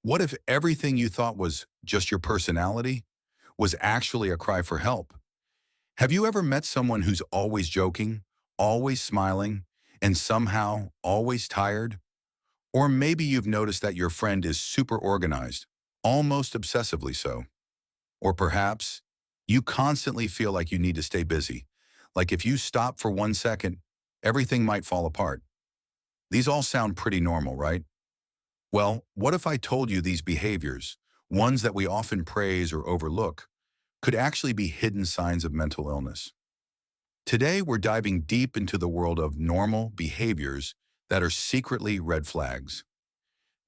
What if everything you thought was just your personality was actually a cry for help? Have you ever met someone who's always joking, always smiling, and somehow always tired? Or maybe you've noticed that your friend is super organized, almost obsessively so. Or perhaps you constantly feel like you need to stay busy, like if you stop for 1 second, everything might fall apart. These all sound pretty normal, right? Well, what if I told you these behaviors, ones that we often praise or overlook, could actually be hidden signs of mental illness? Today, we're diving deep into the world of normal behaviors that are secretly red flags.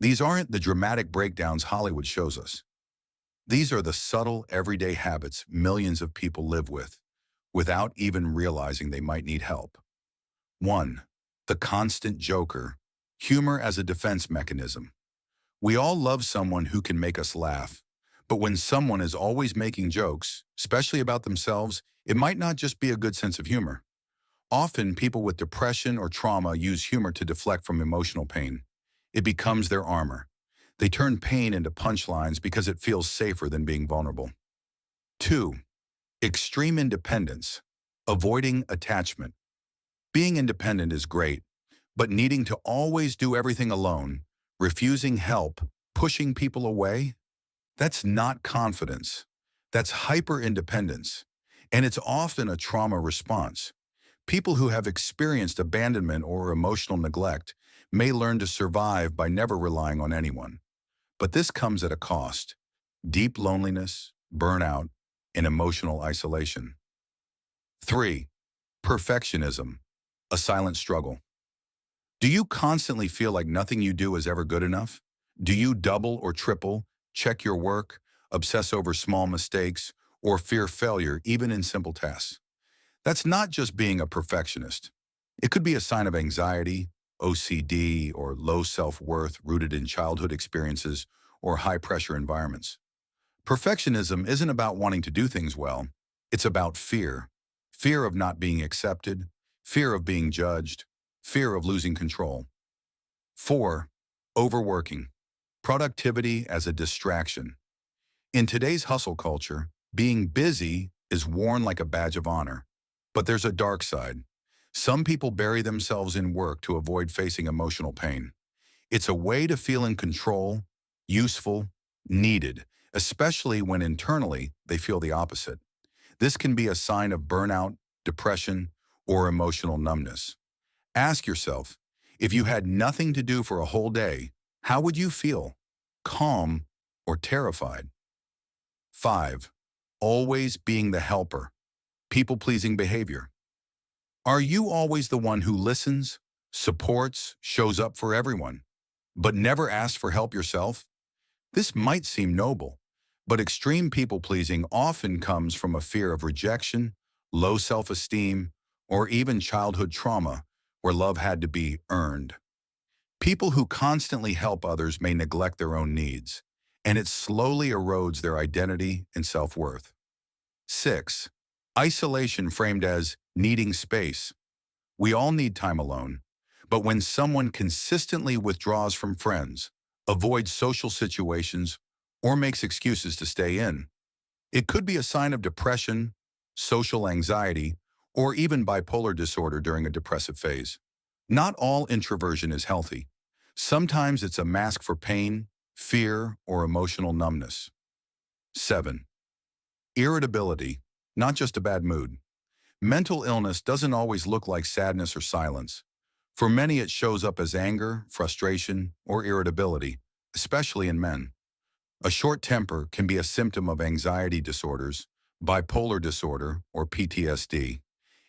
These aren't the dramatic breakdowns Hollywood shows us. These are the subtle, everyday habits millions of people live with, without even realizing they might need help. 1. The constant joker. Humor as a defense mechanism. We all love someone who can make us laugh. But when someone is always making jokes, especially about themselves, it might not just be a good sense of humor. Often, people with depression or trauma use humor to deflect from emotional pain. It becomes their armor. They turn pain into punchlines because it feels safer than being vulnerable. 2. Extreme independence. Avoiding attachment. Being independent is great, but needing to always do everything alone, refusing help, pushing people away, that's not confidence. That's hyper-independence. And it's often a trauma response. People who have experienced abandonment or emotional neglect may learn to survive by never relying on anyone. But this comes at a cost: deep loneliness, burnout, and emotional isolation. 3. Perfectionism, a silent struggle. Do you constantly feel like nothing you do is ever good enough? Do you double or triple, check your work, obsess over small mistakes, or fear failure even in simple tasks? That's not just being a perfectionist. It could be a sign of anxiety, OCD, or low self-worth rooted in childhood experiences or high-pressure environments. Perfectionism isn't about wanting to do things well. It's about fear. Fear of not being accepted, fear of being judged, fear of losing control. 4. Overworking. Productivity as a distraction. In today's hustle culture, being busy is worn like a badge of honor. But there's a dark side. Some people bury themselves in work to avoid facing emotional pain. It's a way to feel in control, useful, needed, especially when internally they feel the opposite. This can be a sign of burnout, depression, or emotional numbness. Ask yourself, if you had nothing to do for a whole day, how would you feel? Calm or terrified? 5. Always being the helper. People-pleasing behavior. Are you always the one who listens, supports, shows up for everyone, but never asks for help yourself? This might seem noble, but extreme people-pleasing often comes from a fear of rejection, low self-esteem, or even childhood trauma where love had to be earned. People who constantly help others may neglect their own needs, and it slowly erodes their identity and self-worth. 6. Isolation framed as needing space. We all need time alone, but when someone consistently withdraws from friends, avoids social situations, or makes excuses to stay in, it could be a sign of depression, social anxiety, or even bipolar disorder during a depressive phase. Not all introversion is healthy. Sometimes it's a mask for pain, fear, or emotional numbness. 7. Irritability, not just a bad mood. Mental illness doesn't always look like sadness or silence. For many, it shows up as anger, frustration, or irritability, especially in men. A short temper can be a symptom of anxiety disorders, bipolar disorder, or PTSD.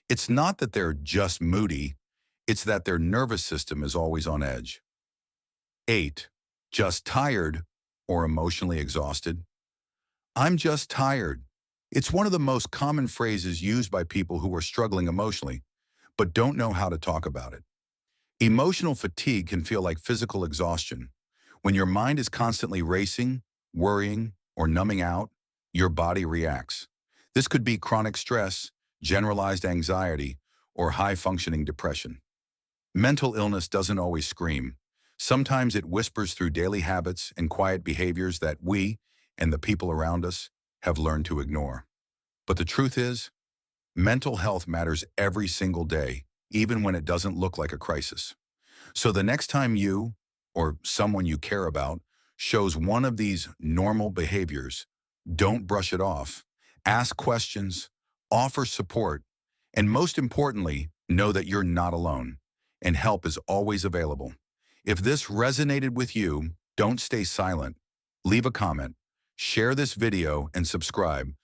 It's not that they're just moody, it's that their nervous system is always on edge. 8. Just tired or emotionally exhausted. I'm just tired. It's one of the most common phrases used by people who are struggling emotionally, but don't know how to talk about it. Emotional fatigue can feel like physical exhaustion. When your mind is constantly racing, worrying, or numbing out, your body reacts. This could be chronic stress, generalized anxiety, or high-functioning depression. Mental illness doesn't always scream. Sometimes it whispers through daily habits and quiet behaviors that we and the people around us have learned to ignore. But the truth is, mental health matters every single day, even when it doesn't look like a crisis. So the next time you, or someone you care about, shows one of these normal behaviors, don't brush it off. Ask questions, offer support, and most importantly, know that you're not alone, and help is always available. If this resonated with you, don't stay silent. Leave a comment, share this video, and subscribe